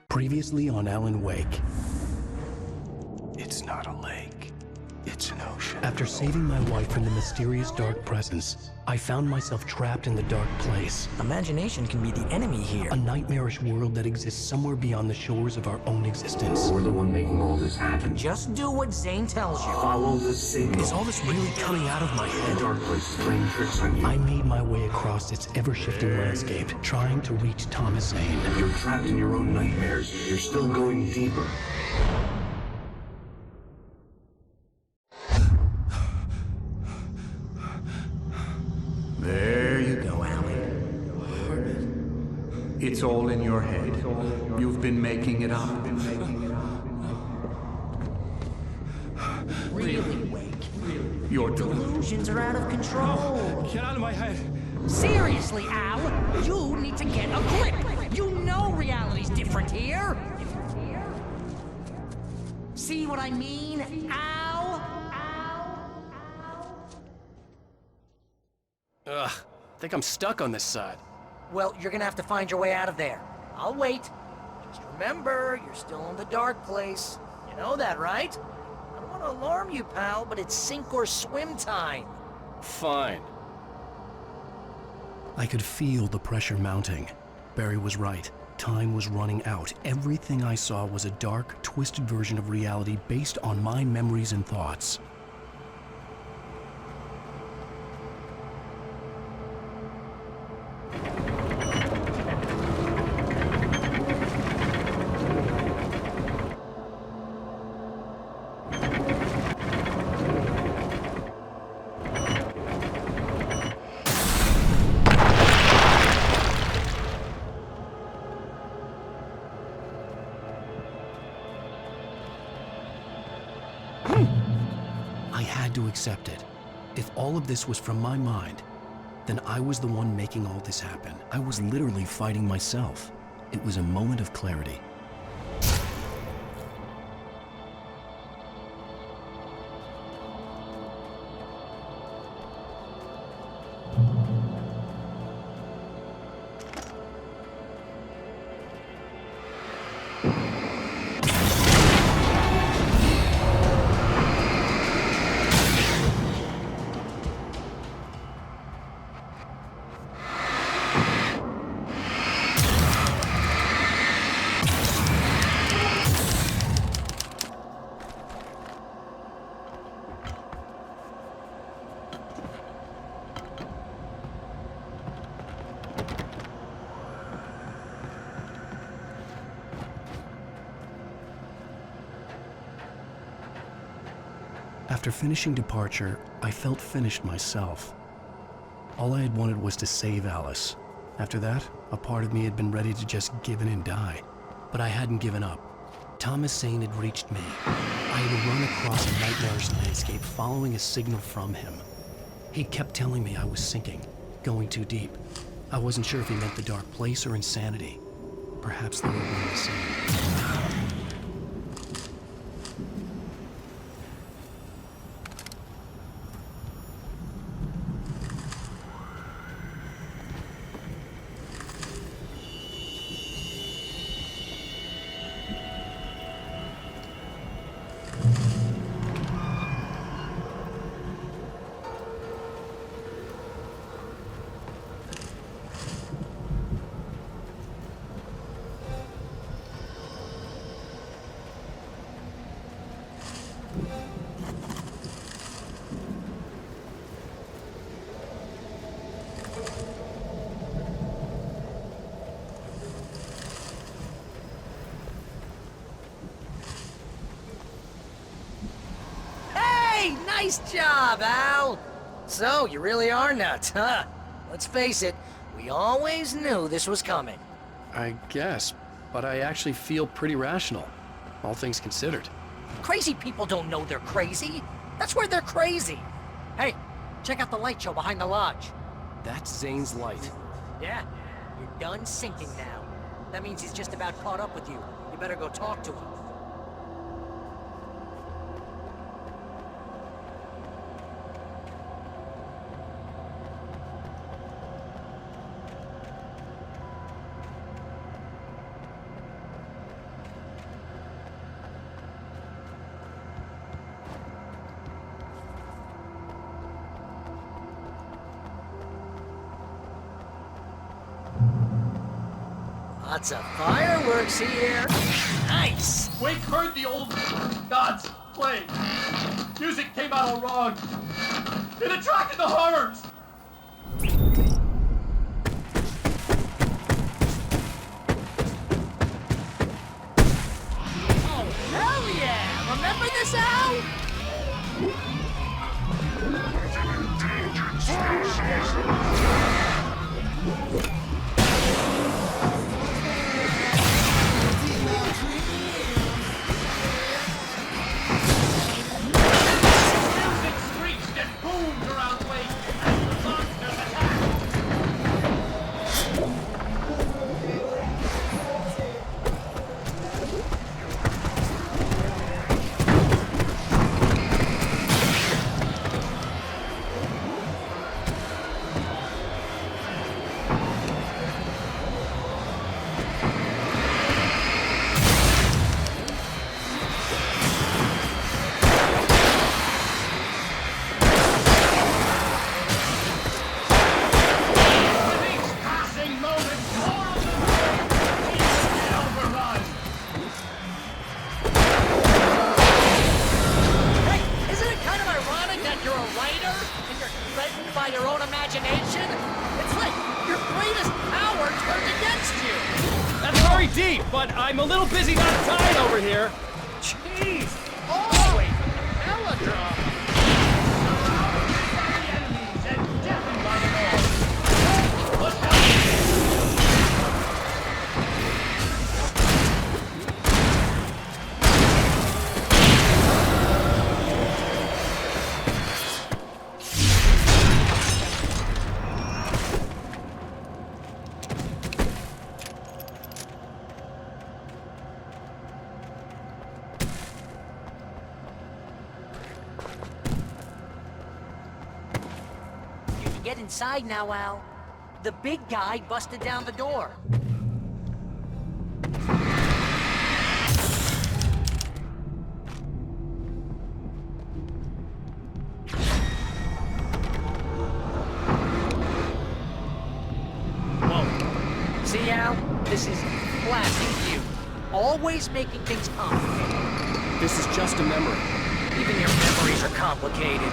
Previously on Alanwake. It's not a lake. It's an ocean. After saving my wife from the mysterious dark presence, I found myself trapped in the dark place. Imagination can be the enemy here. A nightmarish world that exists somewhere beyond the shores of our own existence. We're the one making all this happen. Just do what Zane tells you. Follow the signal. Is all this really coming out of my head? The dark place is playing tricks on you. I made my way across its ever-shifting landscape, trying to reach Thomas Zane. You're trapped in your own nightmares. You're still going deeper. There you go, Alan. It's all in your head. You've been making it up. Really, Wake. Your Delusions are out of control. Get out of my head. Seriously, Al, you need to get a grip. You know reality's different here. See what I mean, Al? Ugh, I think I'm stuck on this side. Well, you're gonna have to find your way out of there. I'll wait. Just remember, you're still in the dark place. You know that, right? I don't want to alarm you, pal, but it's sink or swim time. Fine. I could feel the pressure mounting. Barry was right. Time was running out. Everything I saw was a dark, twisted version of reality based on my memories and thoughts. I had to accept it. If all of this was from my mind, then I was the one making all this happen. I was literally fighting myself. It was a moment of clarity. After finishing Departure, I felt finished myself. All I had wanted was to save Alice. After that, a part of me had been ready to just give in and die. But I hadn't given up. Thomas Zane had reached me. I had run across a nightmarish landscape following a signal from him. He kept telling me I was sinking, going too deep. I wasn't sure if he meant the dark place or insanity. Perhaps they were one and the same. Nice job, Al! So, you really are nuts, huh? Let's face it, we always knew this was coming. I guess, but I actually feel pretty rational, all things considered. Crazy people don't know they're crazy. That's where they're crazy. Hey, check out the light show behind the lodge. That's Zane's light. Yeah, you're done sinking now. That means he's just about caught up with you. You better go talk to him. Lots of fireworks here. Nice. Wake heard the old gods play. Music came out all wrong. It attracted the horrors. Oh, hell yeah! Remember this, Al? Music screeched and boomed around Wake as the monsters attacked. With each passing moment, more of them seemed to overrun. Hey, isn't it kind of ironic that you're a writer and you're threatened by your own imagination? It's like your greatest power turned against you. That's very deep, but I'm a little busy not tied over here. Jeez, always melodrama. The enemies and deafened by the noise. Look out! You can get inside now, Al. The big guy busted down the door. Whoa. See, Al? This is classic you. Always making things complicated. This is just a memory. Even your memories are complicated.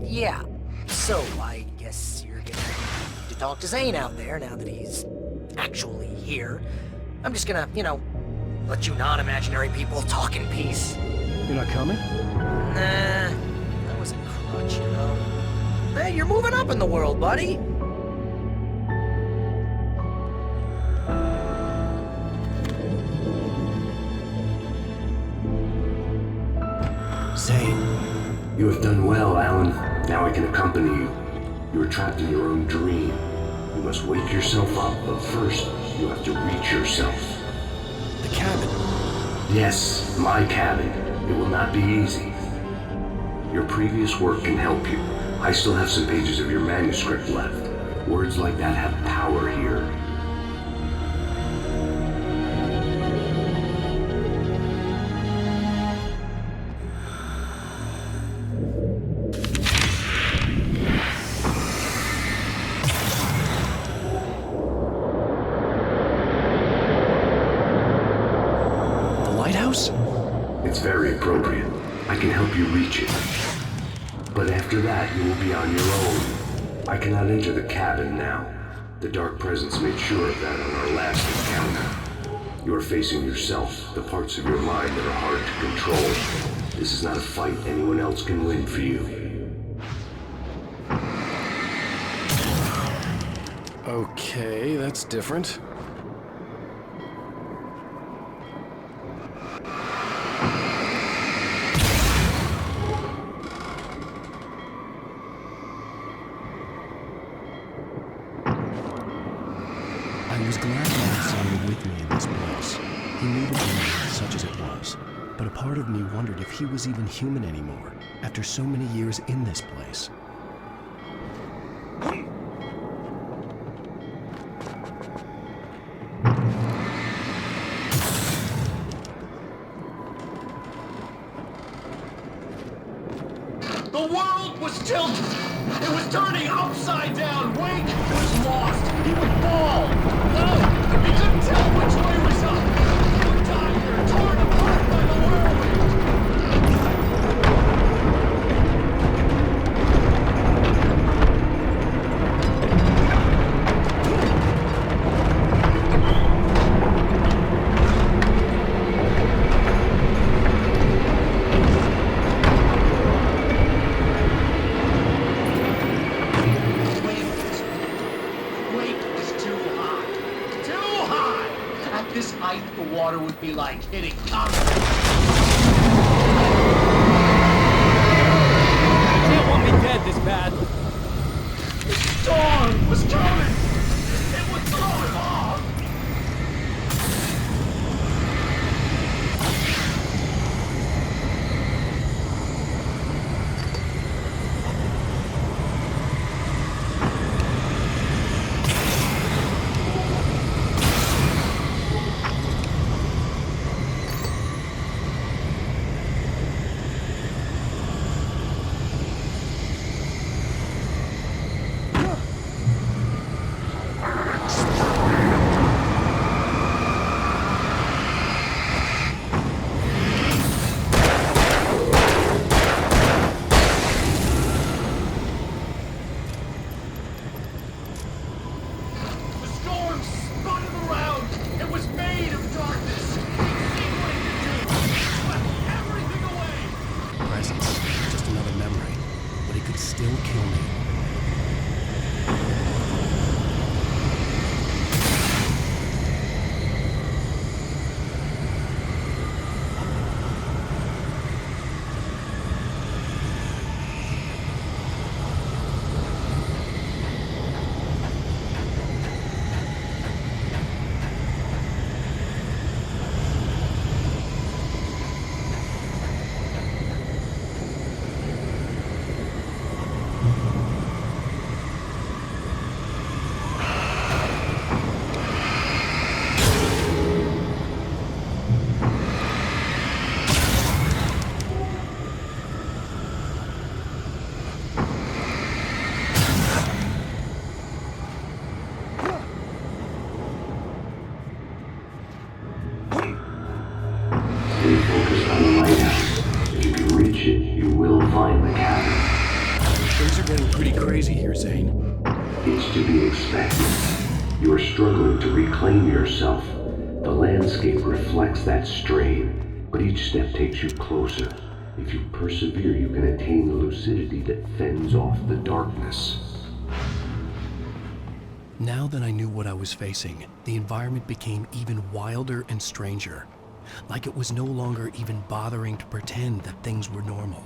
Yeah. So, I guess you're gonna need to talk to Zane out there now that he's actually here. I'm just gonna, let you non-imaginary people talk in peace. You're not coming? Nah, that was a crutch, Hey, you're moving up in the world, buddy. Zane. You have done well, Alan. Now I can accompany you. You are trapped in your own dream. You must wake yourself up, but first, you have to reach yourself. The cabin. Yes, my cabin. It will not be easy. Your previous work can help you. I still have some pages of your manuscript left. Words like that have power here. Lighthouse? It's very appropriate. I can help you reach it. But after that, you will be on your own. I cannot enter the cabin now. The Dark Presence made sure of that on our last encounter. You are facing yourself, the parts of your mind that are hard to control. This is not a fight anyone else can win for you. Okay, that's different. I was glad to have someone with me in this place. He knew the danger, such as it was, but a part of me wondered if he was even human anymore, after so many years in this place. The world was tilted. It was turning upside down. Wake was lost. He would fall. No! He couldn't tell which way was up. He would die here, torn apart by the whirlwind. Wake was too high. Too high! At this height, the water would be like hitting concrete. You can't want me dead this bad. The storm was coming! It would throw him off! The storm spun him around. It was made of darkness. He'd seen what it could do. It swept everything away. Presence, just another memory, but it could still kill me. Stay focused on the lighthouse. If you can reach it, you will find the cabin. Things are getting pretty crazy here, Zane. It's to be expected. You are struggling to reclaim yourself. The landscape reflects that strain, but each step takes you closer. If you persevere, you can attain the lucidity that fends off the darkness. Now that I knew what I was facing, the environment became even wilder and stranger. Like it was no longer even bothering to pretend that things were normal.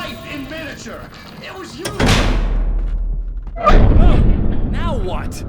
life in miniature. It was you. Oh, now what?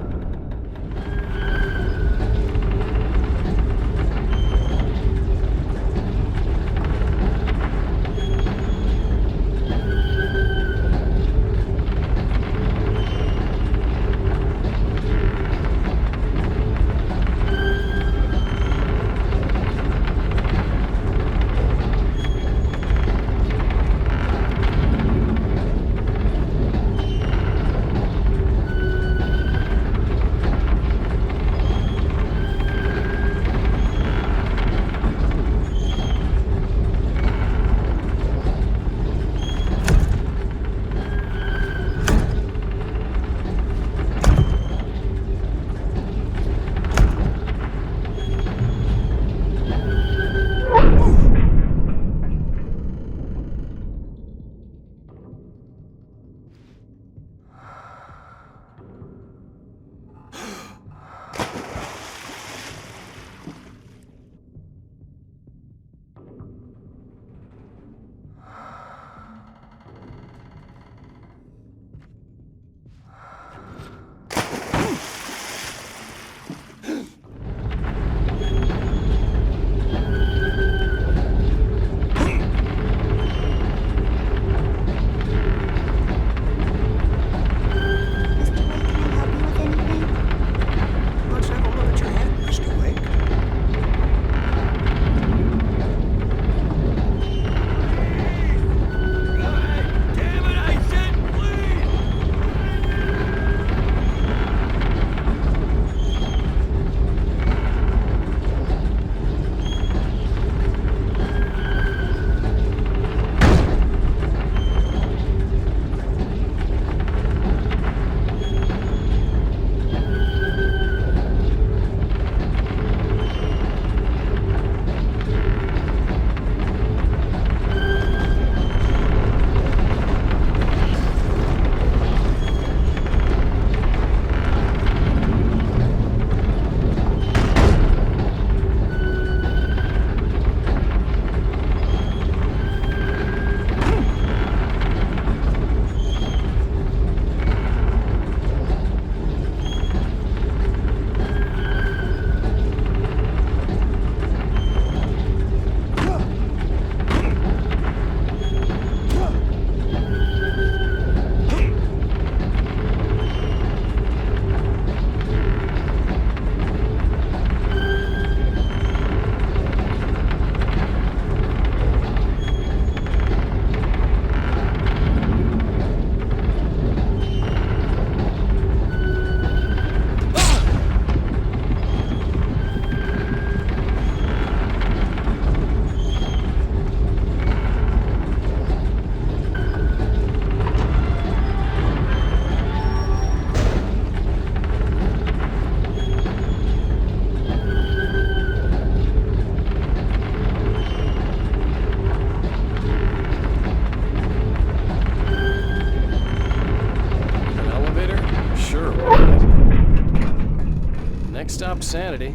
Stop sanity.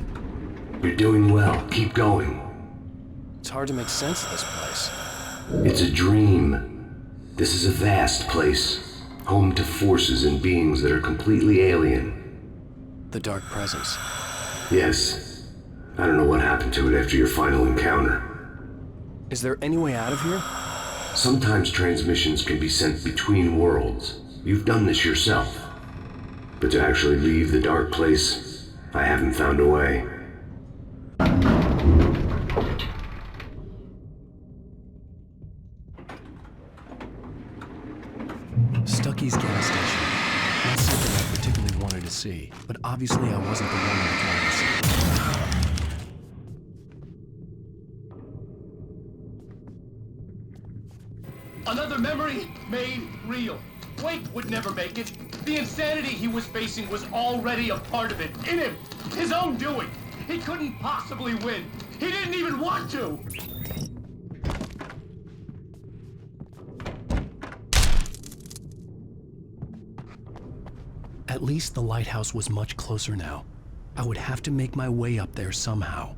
You're doing well. Keep going. It's hard to make sense of this place. It's a dream. This is a vast place, home to forces and beings that are completely alien. The Dark Presence. Yes. I don't know what happened to it after your final encounter. Is there any way out of here? Sometimes transmissions can be sent between worlds. You've done this yourself. But to actually leave the dark place, I haven't found a way. Stucky's gas station. Not something I particularly wanted to see, but obviously I wasn't the one I wanted to see. Another memory made real. Wake would never make it. The insanity he was facing was already a part of it, in him, his own doing. He couldn't possibly win. He didn't even want to. At least the lighthouse was much closer now. I would have to make my way up there somehow.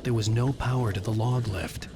there was no power to the log lift.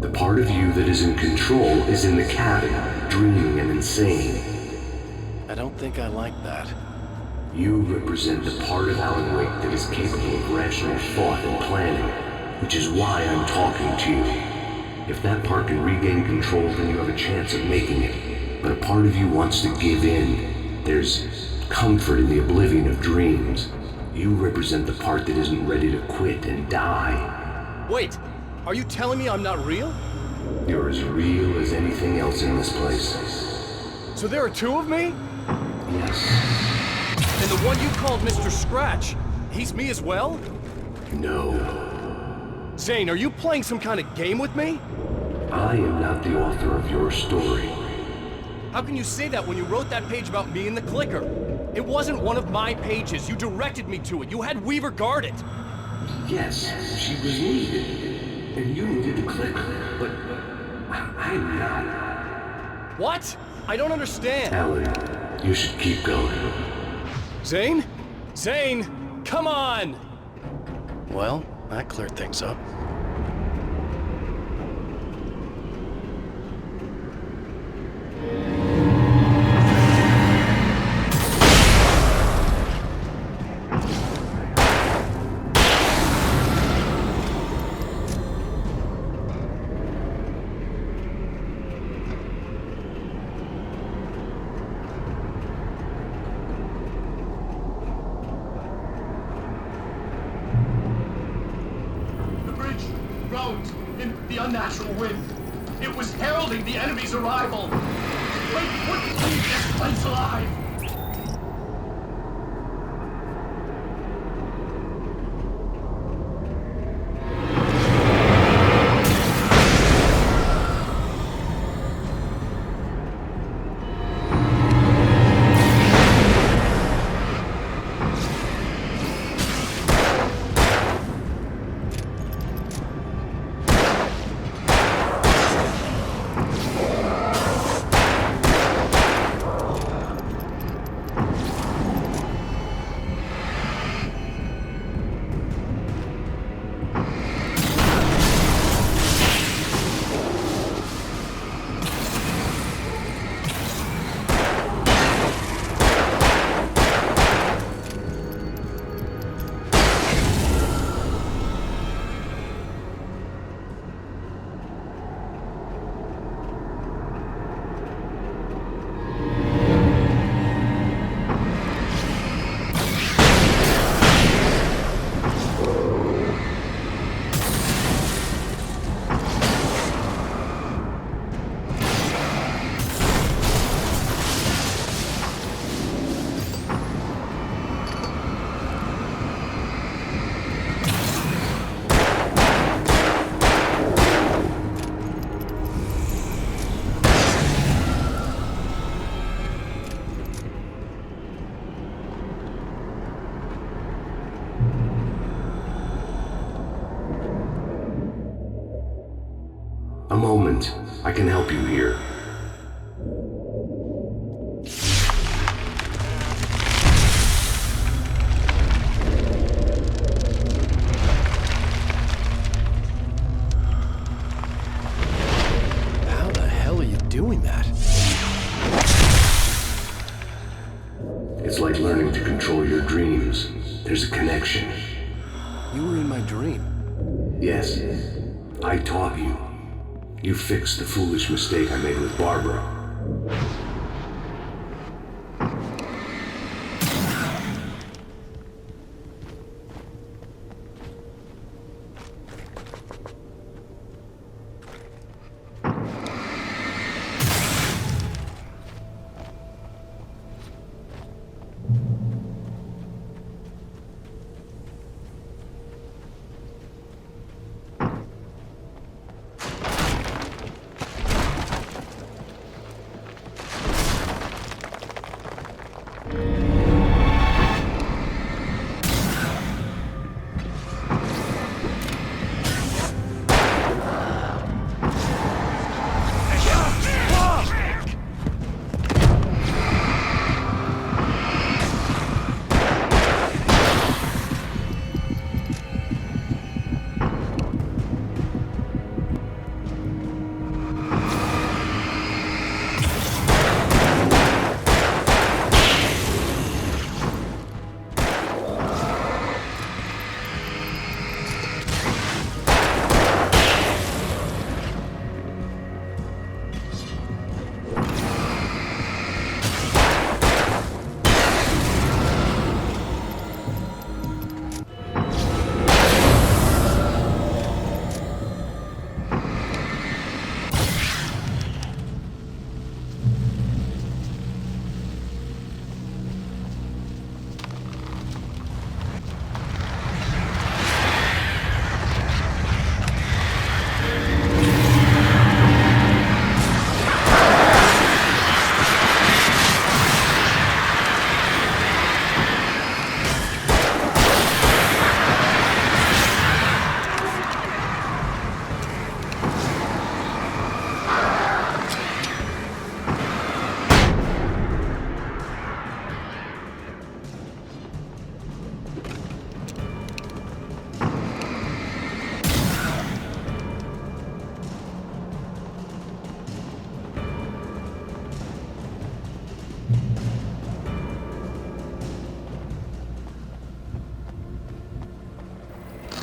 The part of you that is in control is in the cabin, dreaming and insane. I don't think I like that. You represent the part of alanwake that is capable of rational thought and planning, which is why I'm talking to you. If that part can regain control, then you have a chance of making it. But a part of you wants to give in. There's comfort in the oblivion of dreams. You represent the part that isn't ready to quit and die. Wait, are you telling me I'm not real? You're as real as anything else in this place. So there are two of me? Yes. And the one you called Mr. Scratch, he's me as well? No. Zane, are you playing some kind of game with me? I am not the author of your story. How can you say that when you wrote that page about me in the clicker? It wasn't one of my pages. You directed me to it. You had Weaver guard it. Yes, she was needed. And you needed the clicker, but I'm not. What? I don't understand. Alan, you should keep going. Zane? Zane, come on! Well, that cleared things up. In the unnatural wind. It was heralding the enemy's arrival. Wait, what keep this place alive? moment. I can help you here. How the hell are you doing that? It's like learning to control your dreams. There's a connection. You were in my dream. Yes, I taught you. You fixed the foolish mistake I made with Barbara.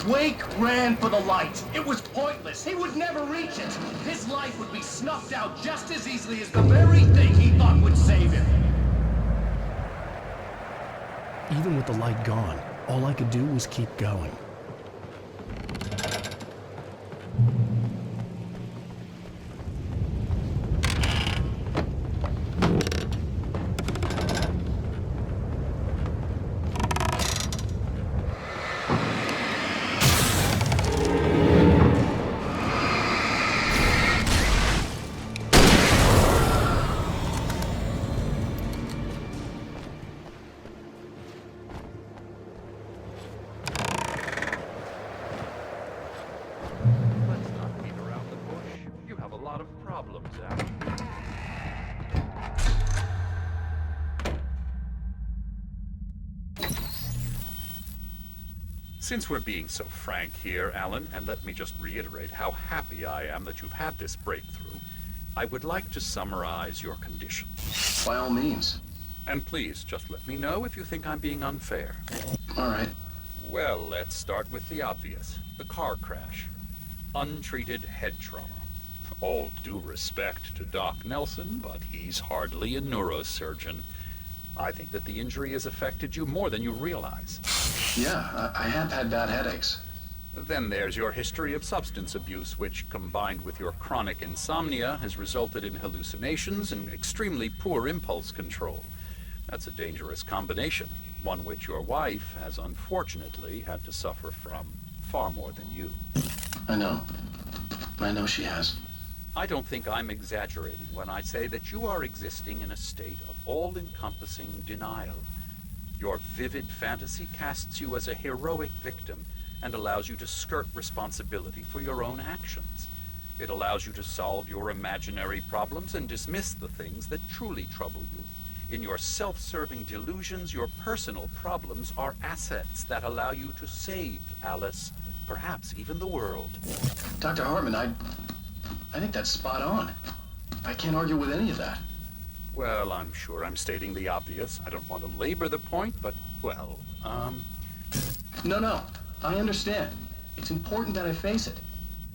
Wake ran for the light. It was pointless. He would never reach it. His life would be snuffed out just as easily as the very thing he thought would save him. Even with the light gone, all I could do was keep going. Let's not beat around the bush. You have a lot of problems, Alan. Since we're being so frank here, Alan, and let me just reiterate how happy I am that you've had this breakthrough, I would like to summarize your condition. By all means. And please, just let me know if you think I'm being unfair. All right. Well, let's start with the obvious. The car crash. Untreated head trauma. All due respect to Doc Nelson, but he's hardly a neurosurgeon. I think that the injury has affected you more than you realize. Yeah, I have had bad headaches. Then there's your history of substance abuse, which, combined with your chronic insomnia, has resulted in hallucinations and extremely poor impulse control. That's a dangerous combination, one which your wife has unfortunately had to suffer from far more than you. I know. I know she has. I don't think I'm exaggerating when I say that you are existing in a state of all-encompassing denial. Your vivid fantasy casts you as a heroic victim and allows you to skirt responsibility for your own actions. It allows you to solve your imaginary problems and dismiss the things that truly trouble you. In your self-serving delusions, your personal problems are assets that allow you to save Alice, perhaps even the world. Dr. Hartman, I think that's spot on. I can't argue with any of that. Well, I'm sure I'm stating the obvious. I don't want to labor the point, but, well, No, I understand. It's important that I face it.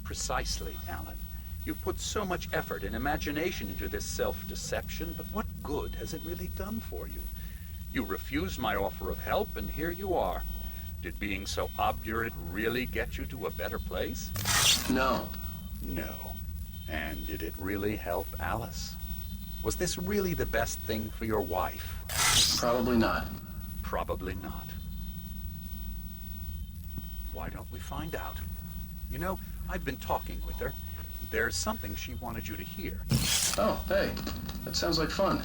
Precisely, Alan. You've put so much effort and imagination into this self-deception, but what good has it really done for you? You refused my offer of help, and here you are. Did being so obdurate really get you to a better place? No. No. And did it really help Alice? Was this really the best thing for your wife? Probably not. Probably not. Why don't we find out? You know, I've been talking with her. There's something she wanted you to hear. Oh, hey. That sounds like fun.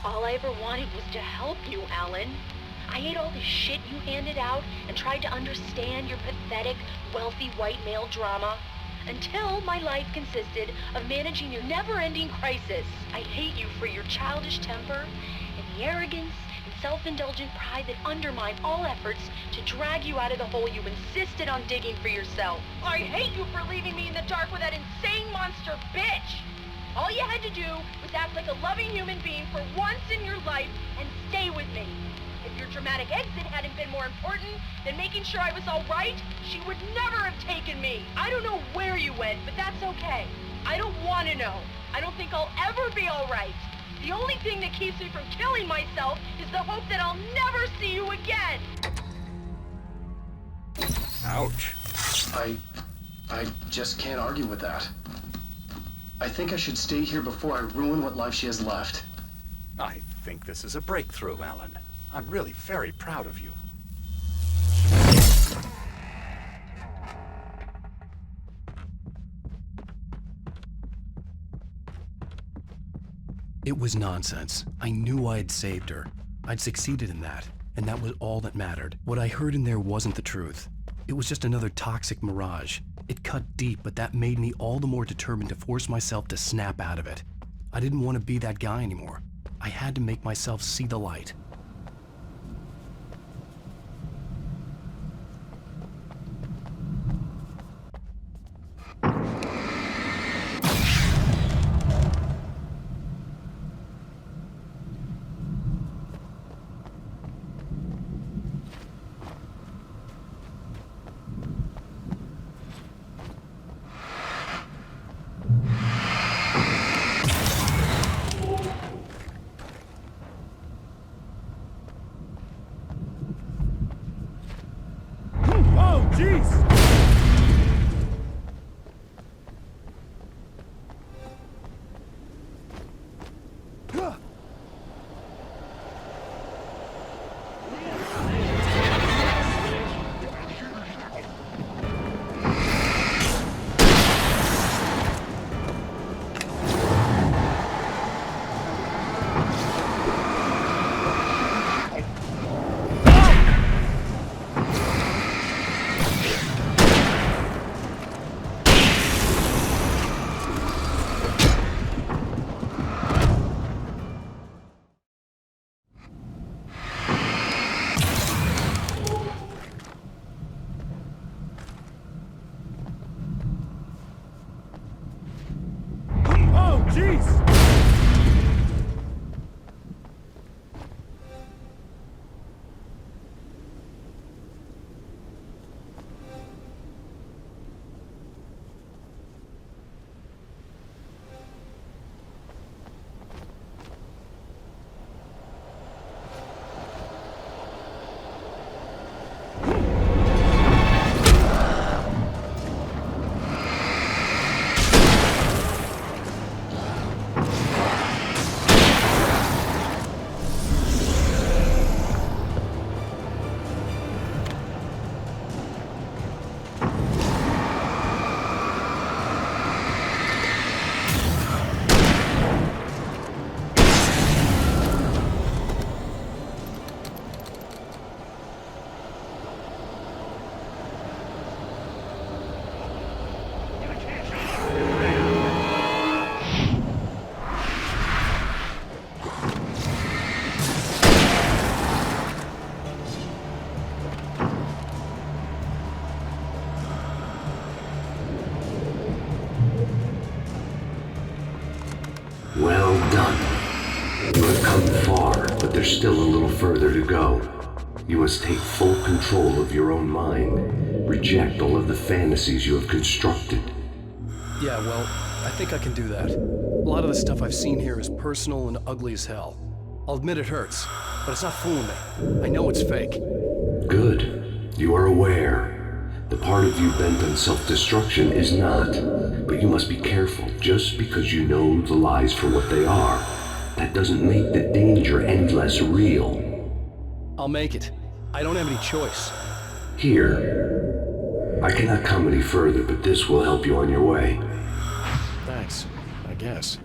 All I ever wanted was to help you, Alan. I ate all the shit you handed out and tried to understand your pathetic, wealthy white male drama until my life consisted of managing your never-ending crisis. I hate you for your childish temper and the arrogance and self-indulgent pride that undermine all efforts to drag you out of the hole you insisted on digging for yourself. I hate you for leaving me in the dark with that insane monster bitch! All you had to do was act like a loving human being for once in your life and stay with me. If your dramatic exit hadn't been more important than making sure I was all right, she would never have taken me. I don't know where you went, but that's okay. I don't want to know. I don't think I'll ever be all right. The only thing that keeps me from killing myself is the hope that I'll never see you again. Ouch. I just can't argue with that. I think I should stay here before I ruin what life she has left. I think this is a breakthrough, Alan. I'm really very proud of you. It was nonsense. I knew I had saved her. I'd succeeded in that, and that was all that mattered. What I heard in there wasn't the truth. It was just another toxic mirage. It cut deep, but that made me all the more determined to force myself to snap out of it. I didn't want to be that guy anymore. I had to make myself see the light. You have come far, but there's still a little further to go. You must take full control of your own mind. Reject all of the fantasies you have constructed. Yeah, well, I think I can do that. A lot of the stuff I've seen here is personal and ugly as hell. I'll admit it hurts, but it's not fooling me. I know it's fake. Good. You are aware. The part of you bent on self-destruction is not. But you must be careful. Just because you know the lies for what they are, that doesn't make the danger any less real. I'll make it. I don't have any choice. Here. I cannot come any further, but this will help you on your way. Thanks, I guess.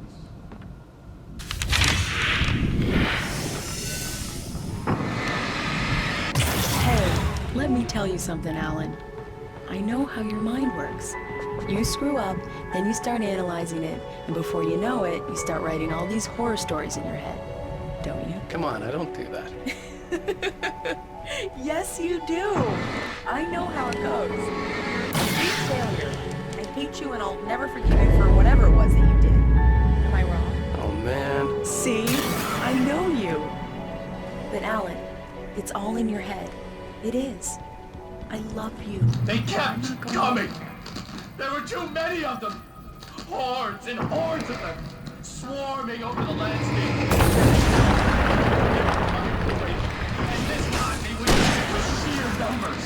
Hey, let me tell you something, Alan. I know how your mind works. You screw up, then you start analyzing it, and before you know it, you start writing all these horror stories in your head. Don't you? Come on, I don't do that. Yes, you do. I know how it goes. I hate failure. I hate you, and I'll never forgive you for whatever it was that you did. Am I wrong? Oh, man. See? I know you. But Alan, it's all in your head. It is. I love you. They kept coming. There were too many of them. Hordes and hordes of them, swarming over the landscape. And this time they would use it with sheer numbers.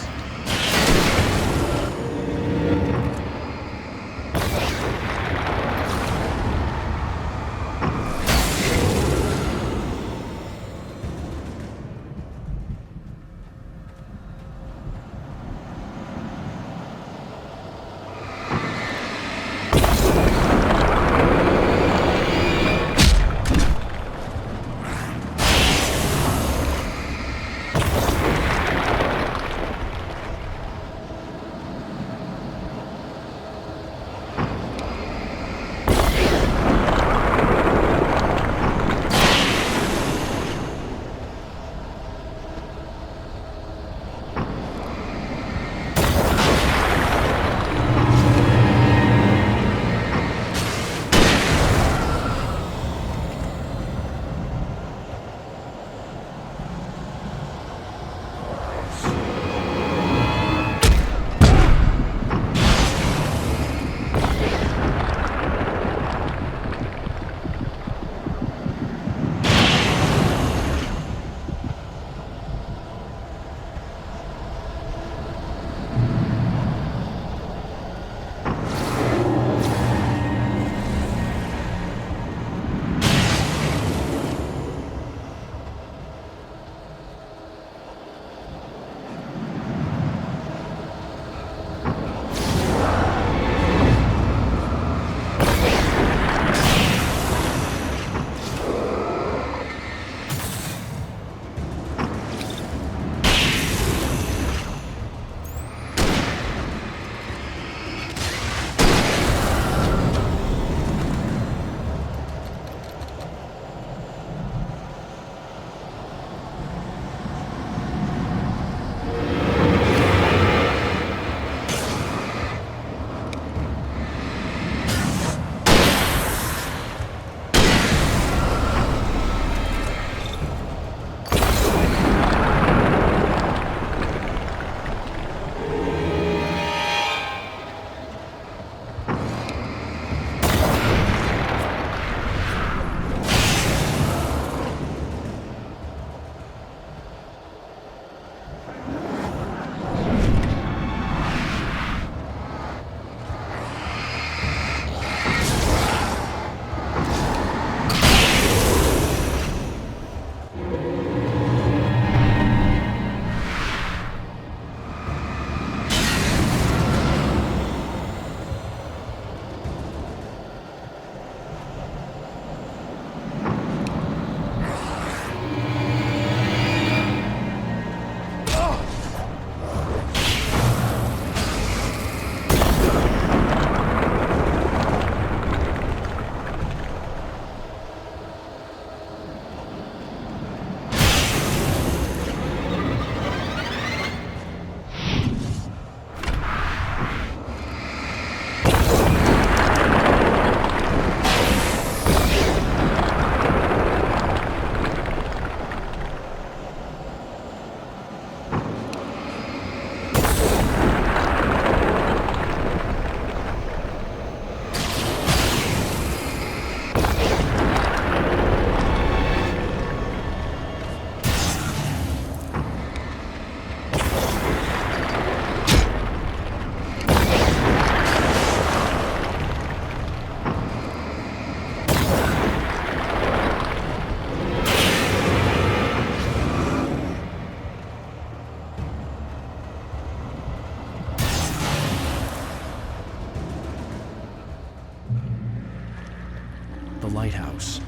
house.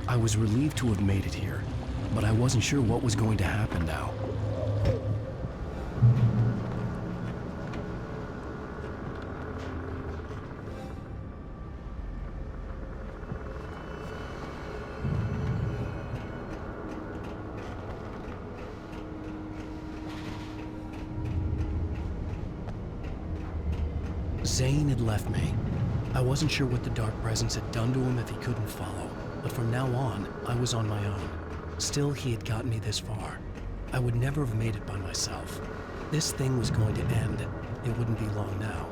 I was relieved to have made it here, but I wasn't sure what was going to happen now. Zane had left me. I wasn't sure what the dark presence had done to him if he couldn't follow, but from now on, I was on my own. Still, he had gotten me this far. I would never have made it by myself. This thing was going to end. It wouldn't be long now.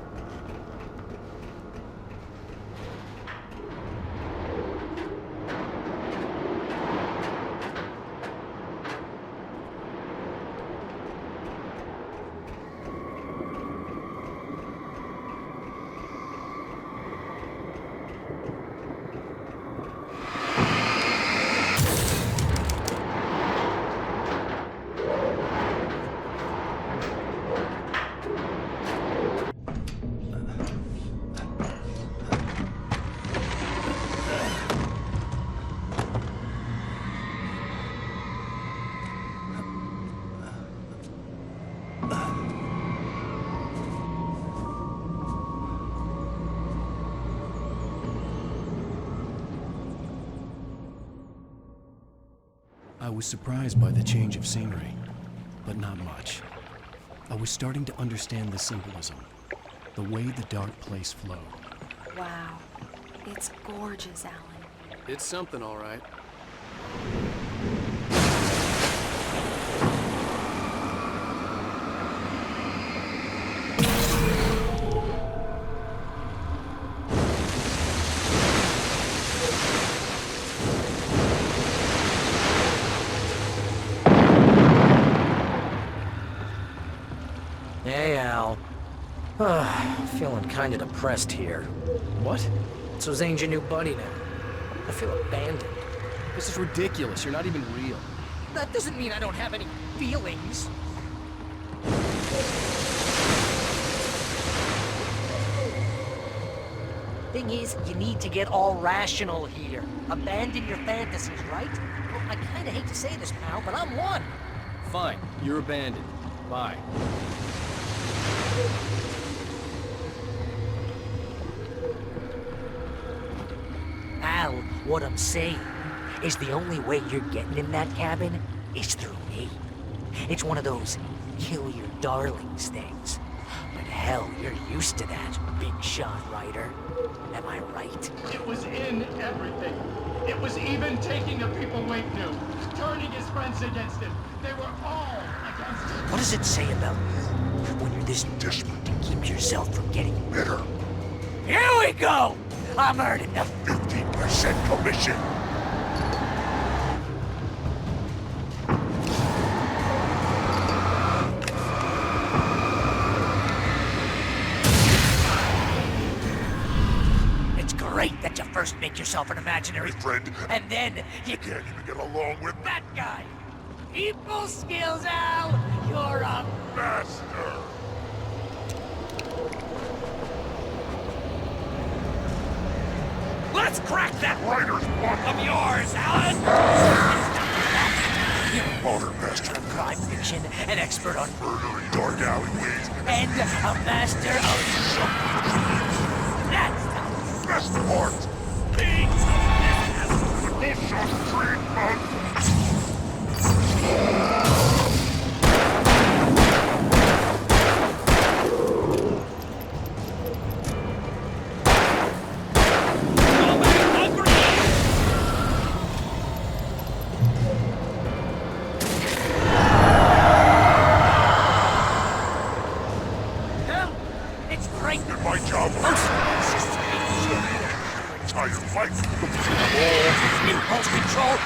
I was surprised by the change of scenery, but not much. I was starting to understand the symbolism, the way the dark place flowed. Wow. It's gorgeous, Alan. It's something, all right. Hey, Al. Feeling kinda depressed here. What? So Zane's your new buddy now. I feel abandoned. This is ridiculous. You're not even real. That doesn't mean I don't have any feelings. Thing is, you need to get all rational here. Abandon your fantasies, right? Well, I kinda hate to say this, pal, but I'm one. Fine. You're abandoned. Bye. Al, what I'm saying is the only way you're getting in that cabin is through me. It's one of those kill your darlings things. But hell, you're used to that, big shot writer. Am I right? It was in everything. It was even taking the people Wake knew, turning his friends against him. They were all against him. What does it say about you when you're this desperate to keep yourself from getting bitter? Here we go! I'm earning the 50% commission. It's great that you first make yourself an imaginary friend, and then you can't even get along with that guy. People skills, Al! You're a master! Let's crack that writer's block of yours, Alan! You're a modern master of crime fiction, an expert on murdering dark alleyways, and a master of... That's the best part! Being some business! Bullshit treatment! Impulse control.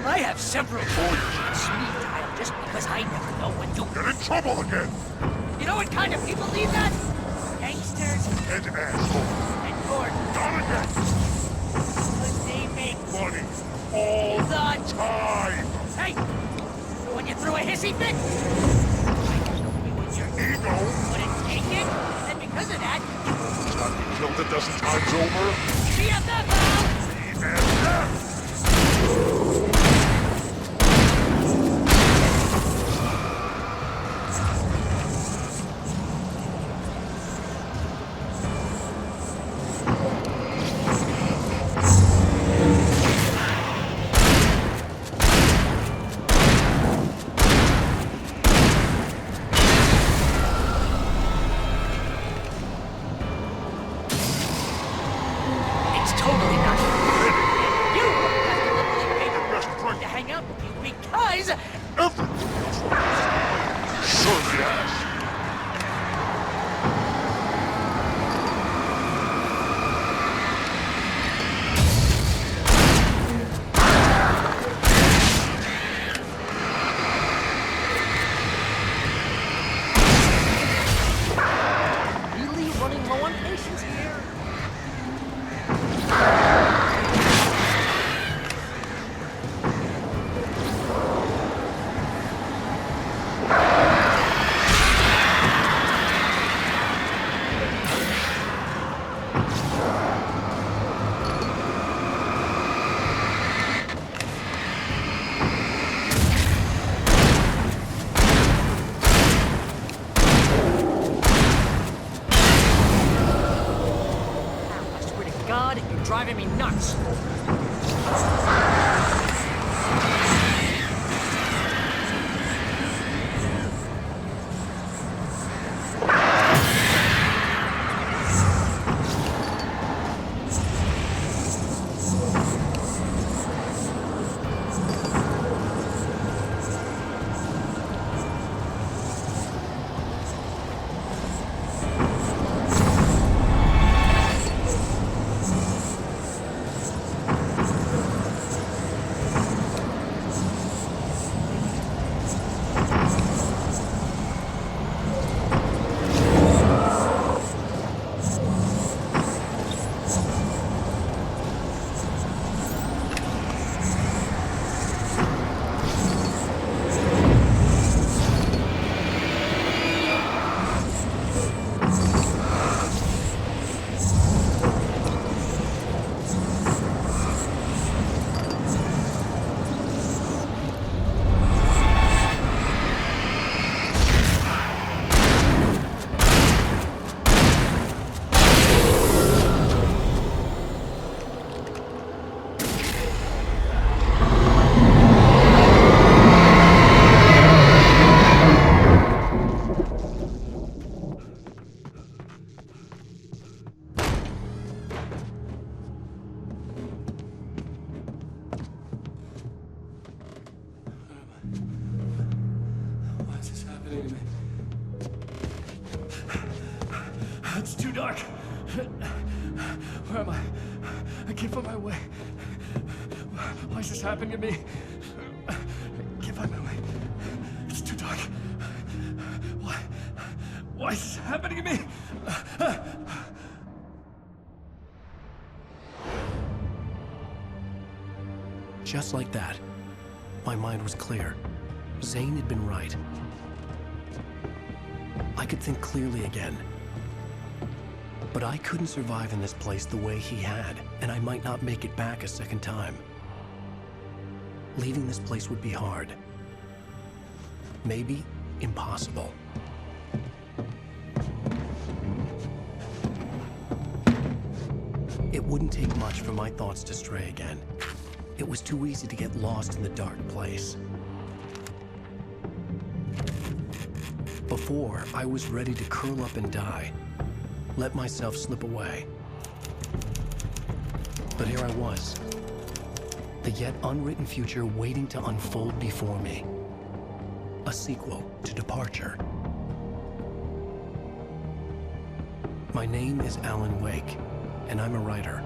I have several orders on speed dial just because I never know when to get in trouble again. You know what kind of people need that? Gangsters and assholes and Gordon. Not again. Because they make money all the time. Hey, when you throw a hissy fit, when your ego, but it's taken, then Because of that, Got me killed a dozen times over. BFF, Al! BFF! It's totally not. You have to let me pay the person trying to hang out with you because... Surely ass. Really running low on patience here? I swear to God, you're driving me nuts. Why is this happening to me? It's too dark. Where am I? I can't find my way. Why is this happening to me? I can't find my way. It's too dark. Why is this happening to me? Just like that, my mind was clear. Zane had been right. I could think clearly again. But I couldn't survive in this place the way he had, and I might not make it back a second time. Leaving this place would be hard. Maybe impossible. It wouldn't take much for my thoughts to stray again. It was too easy to get lost in the dark place. Before, I was ready to curl up and die, let myself slip away. But here I was, the yet unwritten future waiting to unfold before me. A sequel to Departure. My name is Alan Wake, and I'm a writer.